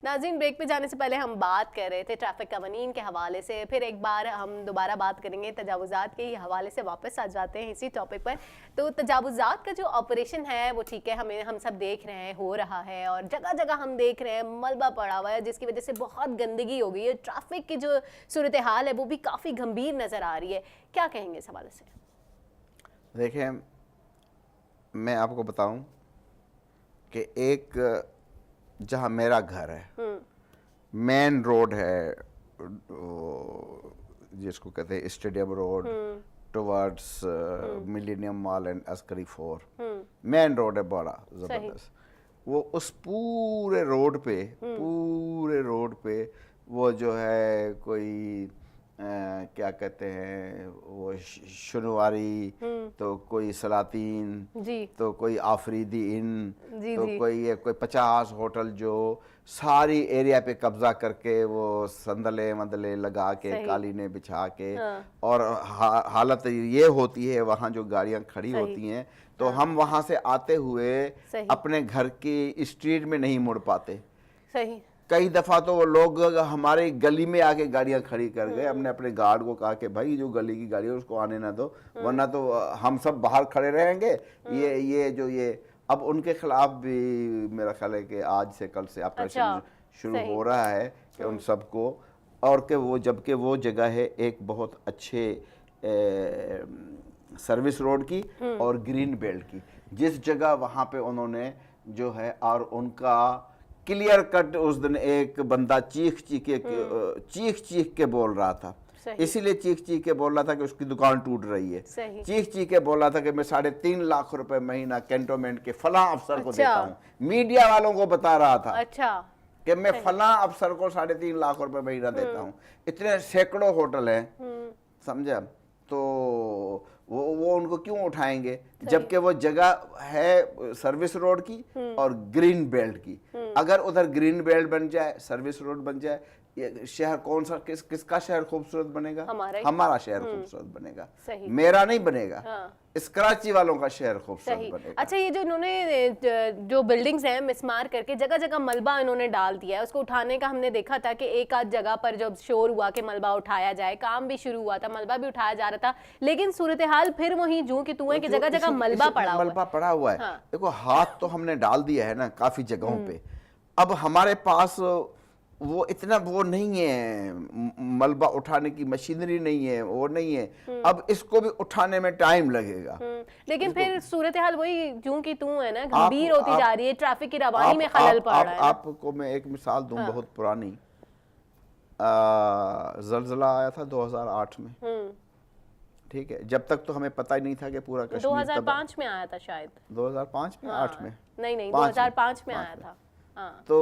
नाज़रीन, ब्रेक पे जाने से पहले हम बात कर रहे थे ट्रैफिक कवानीन के हवाले से, फिर एक बार हम दोबारा बात करेंगे तजावुज़ात के ही हवाले से। वापस आ जाते हैं इसी टॉपिक पर। तो तजावुज़ात का जो ऑपरेशन है वो ठीक है, हम सब देख रहे हैं, हो रहा है, और जगह जगह हम देख रहे हैं मलबा पड़ा हुआ है जिसकी वजह से बहुत गंदगी हो गई है। ट्रैफिक की जो सूरत हाल है वो भी काफ़ी गंभीर नज़र आ रही है। क्या कहेंगे इस हवाले से? देखिए, मैं आपको बताऊं कि एक जहां मेरा घर है, मेन रोड है जिसको कहते हैं stadium road towards millennium mall and Askari 4, main road है बड़ा ज़बरदस्त। वो उस पूरे रोड पे वो जो है कोई क्या कहते हैं वो शनुवारी, तो कोई सलातीन जी, तो कोई आफरीदी इन जी, तो जी। कोई 50 होटल जो सारी एरिया पे कब्जा करके वो संदले वंदले लगा के कालीने बिछा के, हाँ। और हालत ये होती है वहाँ जो गाड़ियाँ खड़ी होती हैं तो हाँ। हम वहाँ से आते हुए अपने घर की स्ट्रीट में नहीं मुड़ पाते। सही। कई दफा तो वो लोग हमारे गली में आके गाड़ियां खड़ी कर गए। हमने अपने गार्ड को कहा कि भाई जो गली की गाड़ी है उसको आने ना दो, वरना तो हम सब बाहर खड़े रहेंगे। ये अब उनके खिलाफ भी मेरा ख्याल है कि आज से कल से ऑपरेशन शुरू हो रहा है कि उन सबको, और कि वो जबकि वो जगह है एक बहुत अच्छे सर्विस रोड की और ग्रीन बेल्ट की, जिस जगह वहाँ पे उन्होंने जो है, और उनका क्लियर कट उस दिन एक बंदा चीख चीख के बोल रहा था, इसीलिए चीख के बोल रहा था कि उसकी दुकान टूट रही है। चीख के बोल रहा था कि मैं 3.5 लाख रुपए महीना कैंटोनमेंट के फला अफसर को देता हूँ। मीडिया वालों को बता रहा था कि मैं फला अफसर को 3.5 लाख रुपए महीना देता हूँ। इतने सैकड़ों होटल हैं, समझा? तो वो उनको क्यों उठाएंगे जबकि वो जगह है सर्विस रोड की और ग्रीन बेल्ट की। अगर उधर ग्रीन बेल्ट बन जाए, सर्विस रोड बन जाए, ये शहर कौन सा किसका शहर खूबसूरत बनेगा? हमारा शहर खूबसूरत बनेगा, मेरा नहीं बनेगा। हाँ। इस कराची वालों का शहर खूबसूरत बनेगा। अच्छा, ये जो इन्होंने जो बिल्डिंग्स हैं मिसमार करके जगह जगह मलबा इन्होंने डाल दिया है, उसको उठाने का हमने देखा था कि एक आध जगह पर जब शोर हुआ कि मलबा उठाया जाए, काम भी शुरू हुआ था, मलबा भी उठाया जा रहा था, लेकिन सूरत हाल फिर वही जूं की तू है कि जगह जगह मलबा पड़ा हुआ है। हाँ। देखो, हाथ तो हमने डाल दिया है ना काफी जगहों पे। अब हमारे पास वो इतना वो नहीं है, मलबा उठाने की मशीनरी नहीं है, वो नहीं है। अब इसको भी उठाने में टाइम लगेगा। लेकिन फिर सूरत हाल वही जूं की तू है ना, गंभीर होती जा रही है, ट्रैफिक की रवानी में खलल पड़ रहा है। आपको मैं एक मिसाल दूं, बहुत पुरानी। ज़लज़ला आया था 2008 में, ठीक है? जब तक तो हमें पता ही नहीं था कि पूरा कश्मीर 2005 में आया था शायद। 2005 में? 8 में? नहीं 2005 में आया था। तो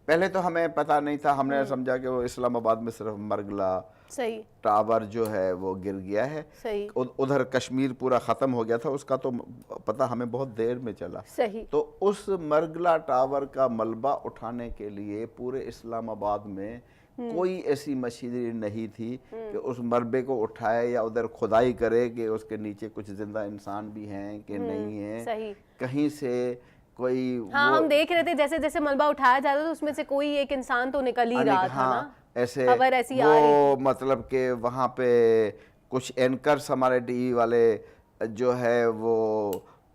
पहले तो हमें पता नहीं था, हमने समझा कि वो इस्लामाबाद में सिर्फ मरगला टावर जो है वो गिर गया है, उधर कश्मीर पूरा ख़त्म हो गया था, उसका तो पता हमें बहुत देर में चला। तो उस मरगला टावर का मलबा उठाने के लिए पूरे इस्लामाबाद में कोई ऐसी मशीनरी नहीं थी कि उस मलबे को उठाए या उधर खुदाई करे कि उसके नीचे कुछ जिंदा इंसान भी हैं कि नहीं है। कहीं से कोई हाँ, हम देख रहे थे जैसे जैसे मलबा उठाया जाता था उसमें से कोई एक इंसान तो निकल ही रहा था ना, ऐसे खबर ऐसी आ रही थी। मतलब कि वहाँ पे कुछ एंकर्स हमारे टीवी वाले जो है वो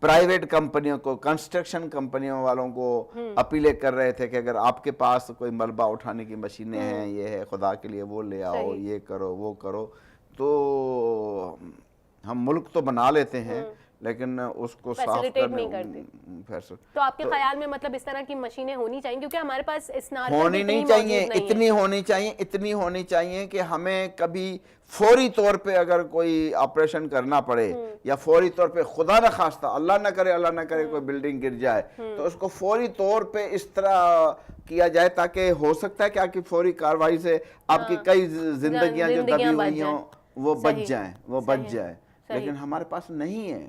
प्राइवेट कंपनियों को, कंस्ट्रक्शन कंपनियों वालों को अपीलें कर रहे थे कि अगर आपके पास कोई मलबा उठाने की मशीनें हैं, ये है, खुदा के लिए वो ले आओ, ये करो वो करो। तो हम मुल्क तो बना लेते हैं लेकिन उसको साफ नहीं करते। तो आपके ख्याल में मतलब इस तरह की मशीनें होनी चाहिए? क्योंकि हमारे पास होनी नहीं चाहिए, इतनी होनी चाहिए कि हमें कभी फौरी तौर पे अगर कोई ऑपरेशन करना पड़े या फौरी तौर पे खुदा न खास्ता, अल्लाह न करे कोई बिल्डिंग गिर जाए, तो उसको फौरी तौर पे इस तरह किया जाए ताकि हो सकता है कि आपकी फौरी कार्रवाई से आपकी कई जिंदगियां जो दबी हुई हों वो बच जाए। लेकिन हमारे पास नहीं है,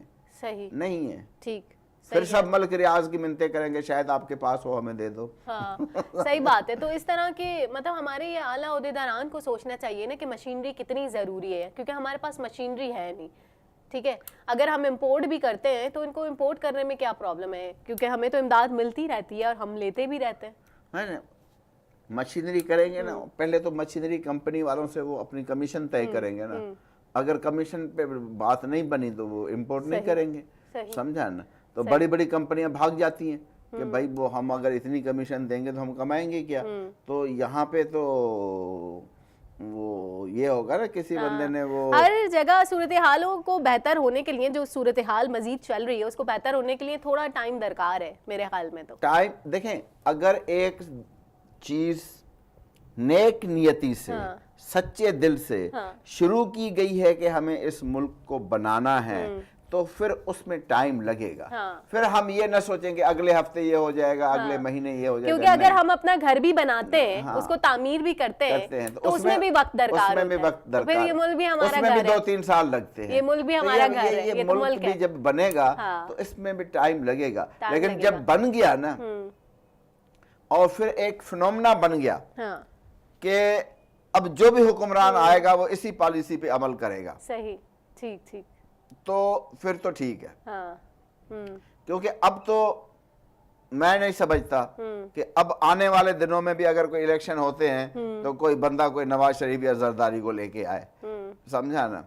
नहीं है। ठीक, फिर सब मल्क रियाज की मिन्नतें करेंगे, शायद आपके पास हो, हमें दे दो। हाँ, सही बात है। तो इस तरह के मतलब हमारे ये आला ओहदेदारान को सोचना चाहिए ना कि मशीनरी कितनी ज़रूरी है, क्योंकि हमारे पास मशीनरी है नहीं। ठीक है, अगर हम इंपोर्ट भी करते हैं तो इनको इंपोर्ट करने में क्या प्रॉब्लम है, क्योंकि हमें तो इमदाद मिलती रहती है और हम लेते भी रहते हैं। है ना, मशीनरी करेंगे ना, पहले तो मशीनरी कंपनी वालों से वो अपनी कमीशन तय करेंगे ना, अगर कमीशन पे बात नहीं बनी तो वो इंपोर्ट नहीं करेंगे, समझा ना। तो बड़ी बड़ी कंपनियां भाग जाती हैं कि भाई वो हम अगर इतनी कमीशन देंगे तो हम कमाएंगे क्या। तो यहाँ पे तो वो ये होगा ना, किसी बंदे ने वो हर जगह सूरत हालों को बेहतर होने के लिए, जो सूरत हाल मजीद चल रही है उसको बेहतर होने के लिए थोड़ा टाइम दरकार है मेरे ख्याल में। तो टाइम देखें, अगर एक चीज नेक नियति से, सच्चे दिल से शुरू की गई है कि हमें इस मुल्क को बनाना है, तो फिर उसमें टाइम लगेगा। फिर हम ये ना सोचेंगे अगले हफ्ते ये हो जाएगा, अगले महीने ये हो जाएगा, क्योंकि अगर हम अपना घर भी बनाते हैं, उसको तामीर भी करते हैं तो उसमें भी वक्त दरकार होता है। फिर ये मुल्क भी हमारा घर है, 2-3 साल लगते हैं, ये मुल्क भी हमारा घर है, ये मुल्क भी जब बनेगा तो इसमें भी टाइम लगेगा। लेकिन जब बन गया ना, और फिर एक फिनोमेना बन गया कि अब जो भी हुक्मरान आएगा वो इसी पॉलिसी पे अमल करेगा, सही, ठीक ठीक, तो फिर तो ठीक है। क्योंकि अब तो मैं नहीं समझता कि अब आने वाले दिनों में भी अगर कोई इलेक्शन होते हैं तो कोई बंदा कोई नवाज शरीफ या जरदारी को लेके आए, समझा ना।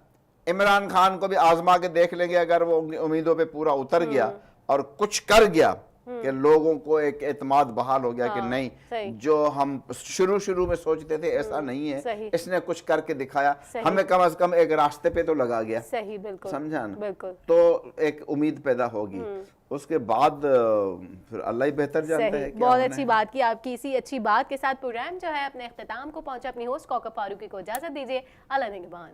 इमरान खान को भी आजमा के देख लेंगे, अगर वो उनकी उम्मीदों पे पूरा उतर गया और कुछ कर गया कि लोगों को एक एतमाद बहाल हो गया कि नहीं, जो हम शुरू में सोचते थे ऐसा नहीं है, इसने कुछ करके दिखाया, हमें कम से कम एक रास्ते पे तो लगा गया, सही, बिल्कुल, समझा ना, बिल्कुल। तो एक उम्मीद पैदा होगी। उसके बाद फिर अल्लाह ही बेहतर जानता है। बहुत अच्छी बात की आपकी। इसी अच्छी बात के साथ प्रोग्राम जो है अपने इख्तिताम को पहुंचा। अपनी होस्ट कौकब फारूकी को इजाजत दीजिए। अल्लाह निगहबान।